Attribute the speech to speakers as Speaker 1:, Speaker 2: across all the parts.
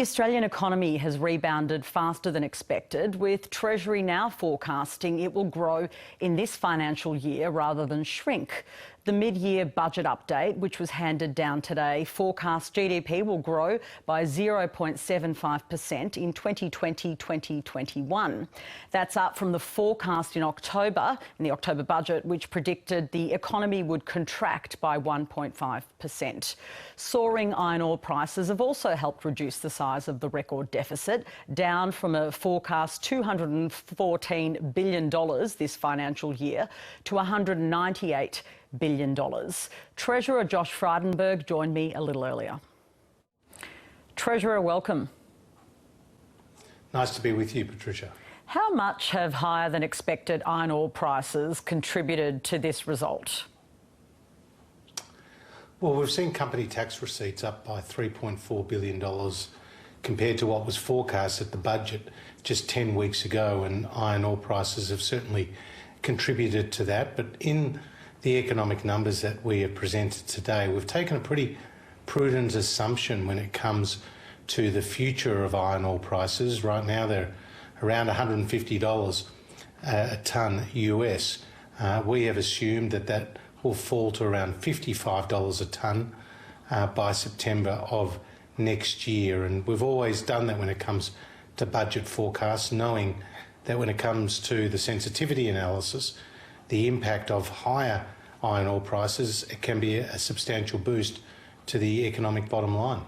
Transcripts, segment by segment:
Speaker 1: Australian economy has rebounded faster than expected, with Treasury now forecasting it will grow in this financial year rather than shrink. The mid-year budget update, which was handed down today, forecasts GDP will grow by 0.75% in 2020-2021. That's up from the forecast in the October budget, which predicted the economy would contract by 1.5%. Soaring iron ore prices have also helped reduce the size of the record deficit, down from a forecast $214 billion this financial year to $198 billion. Treasurer Josh Frydenberg joined me a little earlier. Treasurer, welcome.
Speaker 2: Nice to be with you, Patricia.
Speaker 1: How much have higher than expected iron ore prices contributed to this result?
Speaker 2: Well, we've seen company tax receipts up by $3.4 billion compared to what was forecast at the budget just 10 weeks ago, and iron ore prices have certainly contributed to that. But in the economic numbers that we have presented today, we've taken a pretty prudent assumption when it comes to the future of iron ore prices. Right now they're around $150 a tonne US. We have assumed that that will fall to around $55 a tonne by September of next year. And we've always done that when it comes to budget forecasts, knowing that when it comes to the sensitivity analysis, the impact of higher iron ore prices, it can be a substantial boost to the economic bottom line.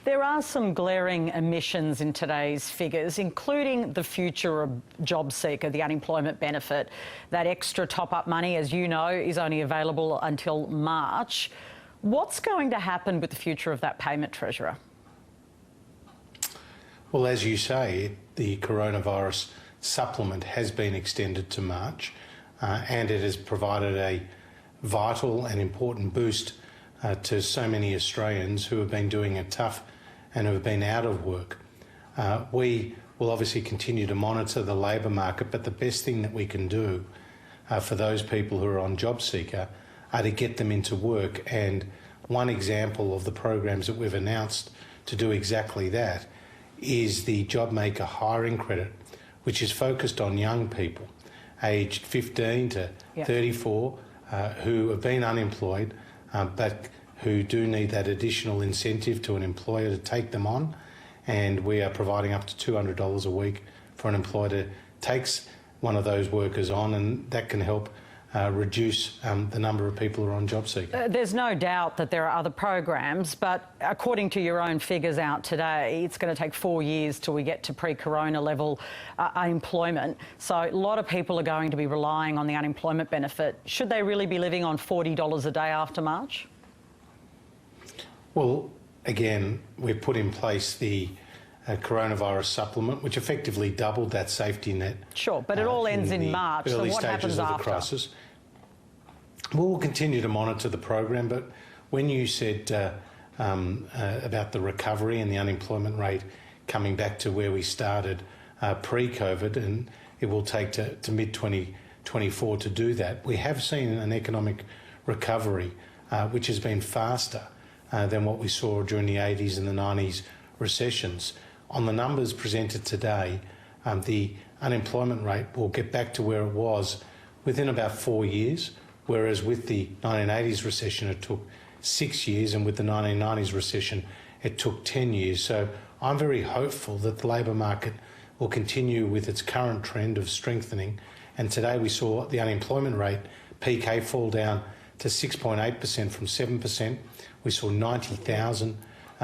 Speaker 1: There are some glaring omissions in today's figures, including the future of JobSeeker, the unemployment benefit. That extra top-up money, as you know, is only available until March. What's going to happen with the future of that payment, Treasurer?
Speaker 2: Well, as you say, the coronavirus supplement has been extended to March, and it has provided a vital and important boost to so many Australians who have been doing it tough and who have been out of work. We will obviously continue to monitor the labour market, but the best thing that we can do for those people who are on JobSeeker are to get them into work. And one example of the programs that we've announced to do exactly that is the JobMaker hiring credit, which is focused on young people aged 15 to 34 who have been unemployed but who do need that additional incentive to an employer to take them on. And we are providing up to $200 a week for an employer to take one of those workers on, and that can help reduce the number of people who are on JobSeeker.
Speaker 1: There's no doubt that there are other programs, but according to your own figures out today, it's going to take 4 years till we get to pre-corona level unemployment. So a lot of people are going to be relying on the unemployment benefit. Should they really be living on $40 a day after March?
Speaker 2: Well, again, we've put in place the coronavirus supplement, which effectively doubled that safety net.
Speaker 1: Sure, but it all ends in March, so what happens after?
Speaker 2: The crisis. We'll continue to monitor the program, but when you said about the recovery and the unemployment rate coming back to where we started pre-COVID, and it will take to mid-2024 to do that, we have seen an economic recovery which has been faster than what we saw during the 80s and the 90s recessions. On the numbers presented today, the unemployment rate will get back to where it was within about 4 years, whereas with the 1980s recession it took 6 years, and with the 1990s recession it took 10 years. So I'm very hopeful that the labour market will continue with its current trend of strengthening. And today we saw the unemployment rate, PK, fall down to 6.8% from 7%. We saw 90,000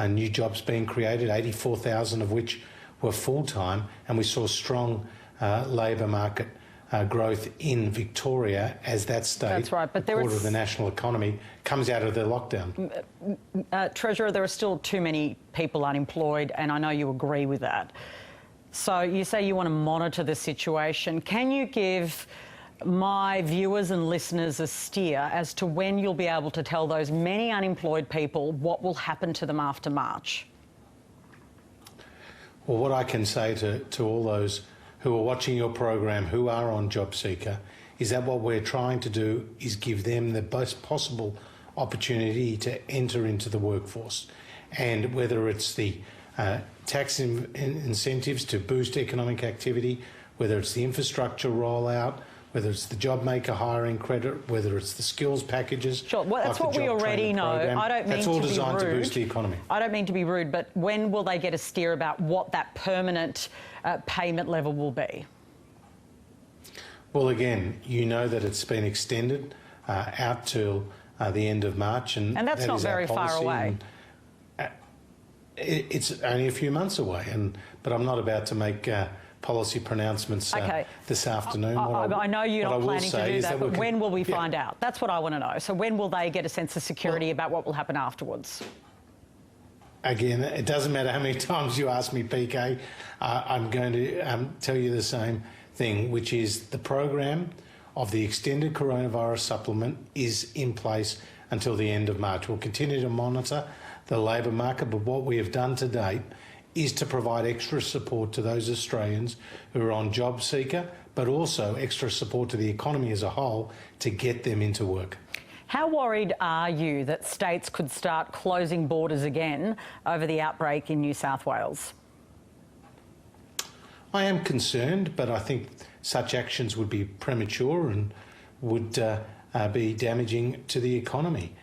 Speaker 2: new jobs being created, 84,000 of which were full-time, and we saw strong labour market growth in Victoria as that state,
Speaker 1: that's right, but
Speaker 2: a quarter of the national economy, comes out of the lockdown.
Speaker 1: Treasurer, there are still too many people unemployed, and I know you agree with that. So you say you want to monitor the situation. Can you give my viewers and listeners a steer as to when you'll be able to tell those many unemployed people what will happen to them after March?
Speaker 2: Well, what I can say to all those who are watching your program who are on JobSeeker is that what we're trying to do is give them the best possible opportunity to enter into the workforce. And whether it's the tax incentives to boost economic activity, whether it's the infrastructure rollout, whether it's the job maker hiring credit, whether it's the skills packages.
Speaker 1: Sure, well, that's what we already know. I don't mean
Speaker 2: that's all
Speaker 1: to be
Speaker 2: designed
Speaker 1: rude.
Speaker 2: to boost the economy.
Speaker 1: I don't mean to be rude, but when will they get a steer about what that permanent payment level will be?
Speaker 2: Well, again, you know that it's been extended out till the end of March, and
Speaker 1: that's not very far away.
Speaker 2: It's only a few months away, but I'm not about to make policy pronouncements this afternoon.
Speaker 1: I know you're not planning to do that, but when will we find out? That's what I want to know. So when will they get a sense of security about what will happen afterwards?
Speaker 2: Again, it doesn't matter how many times you ask me, PK, I'm going to tell you the same thing, which is the program of the extended coronavirus supplement is in place until the end of March. We'll continue to monitor the labour market, but what we have done to date is to provide extra support to those Australians who are on job seeker, but also extra support to the economy as a whole to get them into work.
Speaker 1: How worried are you that states could start closing borders again over the outbreak in New South Wales?
Speaker 2: I am concerned, but I think such actions would be premature and would be damaging to the economy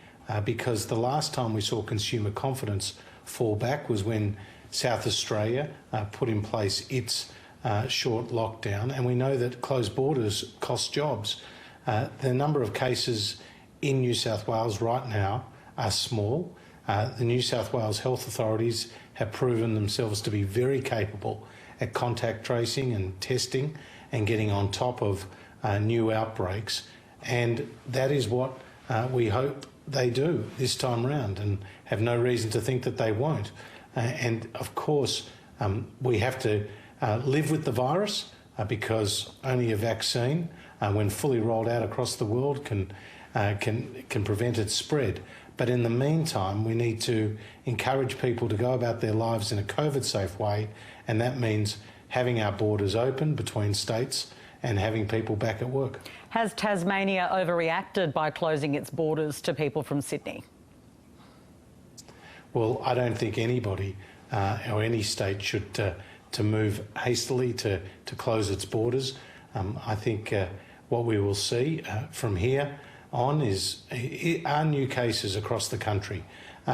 Speaker 2: because the last time we saw consumer confidence fall back was when South Australia put in place its short lockdown, and we know that closed borders cost jobs. The number of cases in New South Wales right now are small. The New South Wales health authorities have proven themselves to be very capable at contact tracing and testing and getting on top of new outbreaks, and that is what we hope they do this time round, and have no reason to think that they won't. And of course, we have to live with the virus because only a vaccine, when fully rolled out across the world, can prevent its spread. But in the meantime, we need to encourage people to go about their lives in a COVID-safe way, and that means having our borders open between states and having people back at work.
Speaker 1: Has Tasmania overreacted by closing its borders to people from Sydney?
Speaker 2: Well, I don't think anybody or any state should to move hastily to close its borders. I think what we will see from here on are new cases across the country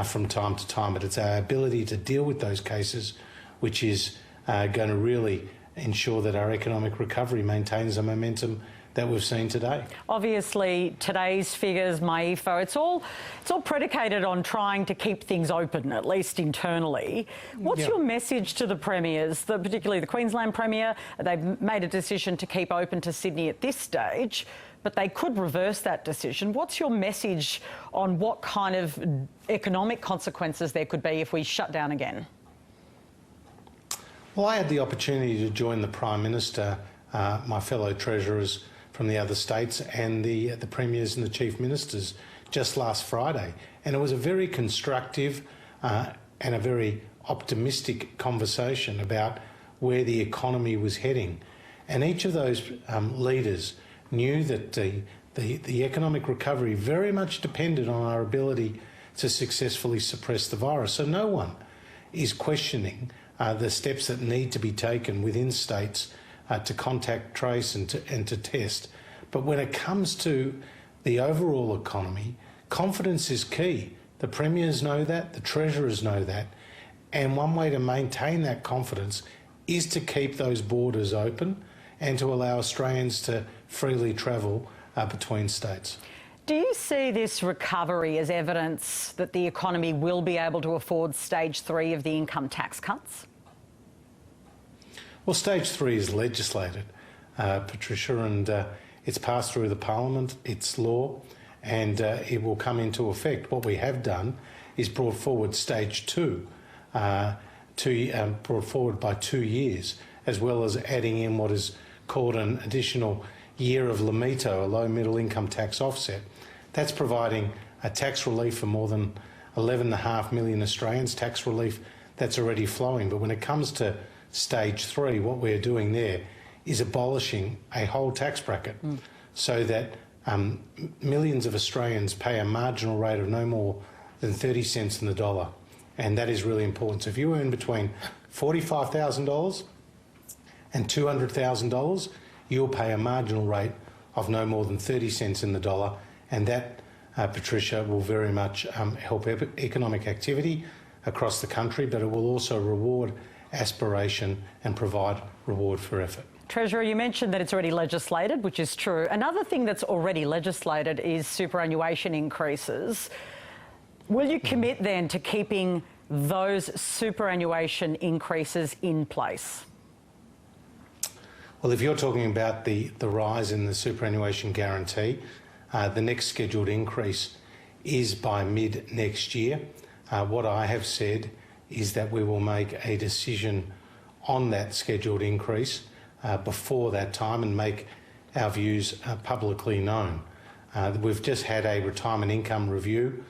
Speaker 2: from time to time, but it's our ability to deal with those cases which is going to really ensure that our economic recovery maintains the momentum that we've seen today.
Speaker 1: Obviously, today's figures, Maifo, it's all predicated on trying to keep things open, at least internally. What's your message to the premiers, particularly the Queensland Premier? They've made a decision to keep open to Sydney at this stage, but they could reverse that decision. What's your message on what kind of economic consequences there could be if we shut down again?
Speaker 2: Well, I had the opportunity to join the Prime Minister, my fellow treasurers from the other states, and the premiers and the chief ministers just last Friday, and it was a very constructive and a very optimistic conversation about where the economy was heading. And each of those leaders knew that the economic recovery very much depended on our ability to successfully suppress the virus. So no one is questioning the steps that need to be taken within states to contact trace and to test. But when it comes to the overall economy, confidence is key. The premiers know that, the treasurers know that, and one way to maintain that confidence is to keep those borders open and to allow Australians to freely travel between states.
Speaker 1: Do you see this recovery as evidence that the economy will be able to afford stage 3 of the income tax cuts?
Speaker 2: Well, stage 3 is legislated, Patricia, and it's passed through the Parliament, it's law, and it will come into effect. What we have done is brought forward stage 2, brought forward by 2 years, as well as adding in what is called an additional year of LMITO, a low middle income tax offset. That's providing a tax relief for more than 11.5 million Australians, tax relief that's already flowing. But when it comes to stage 3, what we're doing there is abolishing a whole tax bracket so that millions of Australians pay a marginal rate of no more than 30 cents in the dollar and that is really important. So if you earn between $45,000 and $200,000, you'll pay a marginal rate of no more than 30 cents in the dollar, and that, Patricia, will very much help economic activity across the country, but it will also reward aspiration and provide reward for effort.
Speaker 1: Treasurer, you mentioned that it's already legislated, which is true. Another thing that's already legislated is superannuation increases. Will you commit then to keeping those superannuation increases in place?
Speaker 2: Well, if you're talking about the rise in the superannuation guarantee, the next scheduled increase is by mid next year. What I have said is that we will make a decision on that scheduled increase before that time and make our views publicly known. We've just had a retirement income review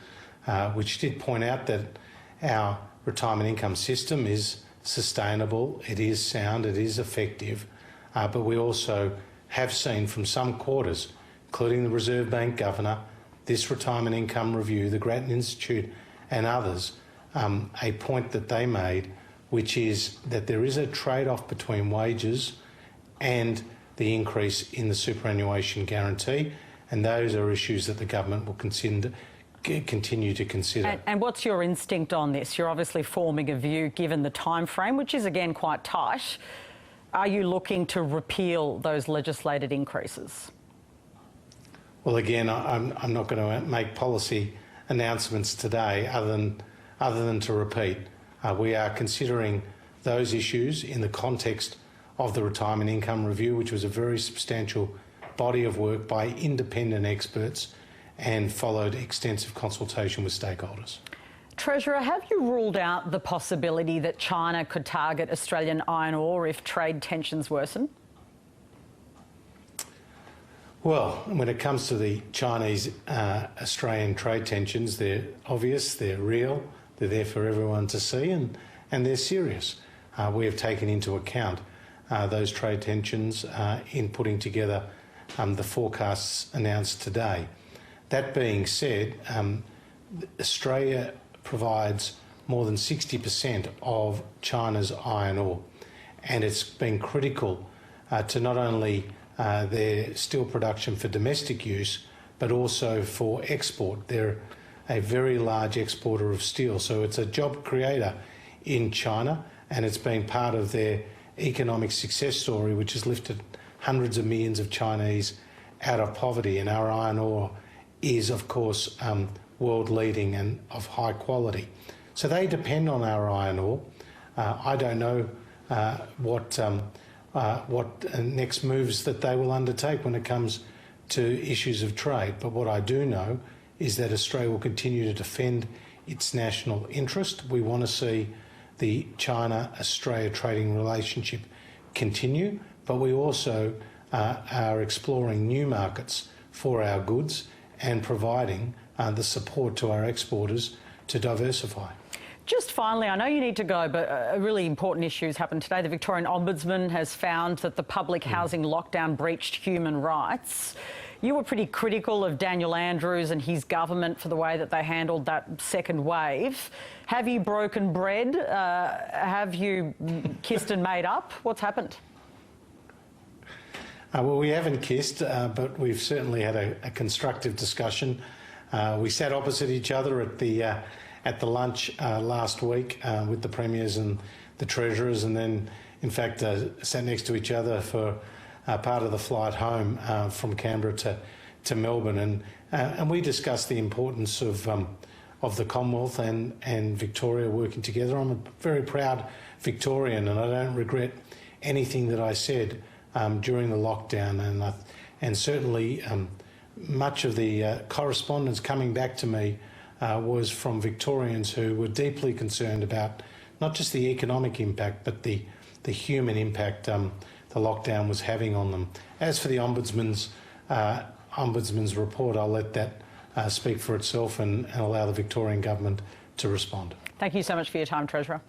Speaker 2: which did point out that our retirement income system is sustainable, it is sound, it is effective, but we also have seen from some quarters, including the Reserve Bank Governor, this retirement income review, the Grattan Institute and others, a point that they made, which is that there is a trade-off between wages and the increase in the superannuation guarantee, and those are issues that the government will continue to consider.
Speaker 1: And what's your instinct on this? You're obviously forming a view given the time frame, which is again quite tight. Are you looking to repeal those legislated increases?
Speaker 2: Well, again, I'm not going to make policy announcements today other than to repeat. We are considering those issues in the context of the retirement income review, which was a very substantial body of work by independent experts and followed extensive consultation with stakeholders.
Speaker 1: Treasurer, have you ruled out the possibility that China could target Australian iron ore if trade tensions worsen?
Speaker 2: Well, when it comes to the Chinese-Australian trade tensions, they're obvious, they're real, they're there for everyone to see, and they're serious. We have taken into account those trade tensions in putting together the forecasts announced today. That being said, Australia provides more than 60% of China's iron ore, and it's been critical to not only their steel production for domestic use, but also for export. They're a very large exporter of steel, so it's a job creator in China, and it's been part of their economic success story, which has lifted hundreds of millions of Chinese out of poverty. And our iron ore is, of course, world leading and of high quality. So they depend on our iron ore. I don't know what next moves that they will undertake when it comes to issues of trade, but what I do know is that Australia will continue to defend its national interest. We want to see the China-Australia trading relationship continue, but we also are exploring new markets for our goods and providing the support to our exporters to diversify.
Speaker 1: Just finally, I know you need to go, but a really important issue has happened today. The Victorian Ombudsman has found that the public housing lockdown breached human rights. You were pretty critical of Daniel Andrews and his government for the way that they handled that second wave. Have you broken bread? Have you kissed and made up? What's happened?
Speaker 2: Well, we haven't kissed, but we've certainly had a constructive discussion. We sat opposite each other at the lunch last week with the premiers and the treasurers, and then, in fact, sat next to each other for part of the flight home from Canberra to Melbourne, and we discussed the importance of the Commonwealth and Victoria working together. I'm a very proud Victorian, and I don't regret anything that I said during the lockdown, and certainly much of the correspondence coming back to me was from Victorians who were deeply concerned about not just the economic impact, but the human impact the lockdown was having on them. As for the Ombudsman's report, I'll let that speak for itself and allow the Victorian Government to respond.
Speaker 1: Thank you so much for your time, Treasurer.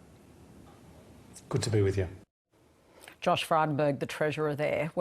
Speaker 2: Good to be with you.
Speaker 1: Josh Frydenberg, the Treasurer there.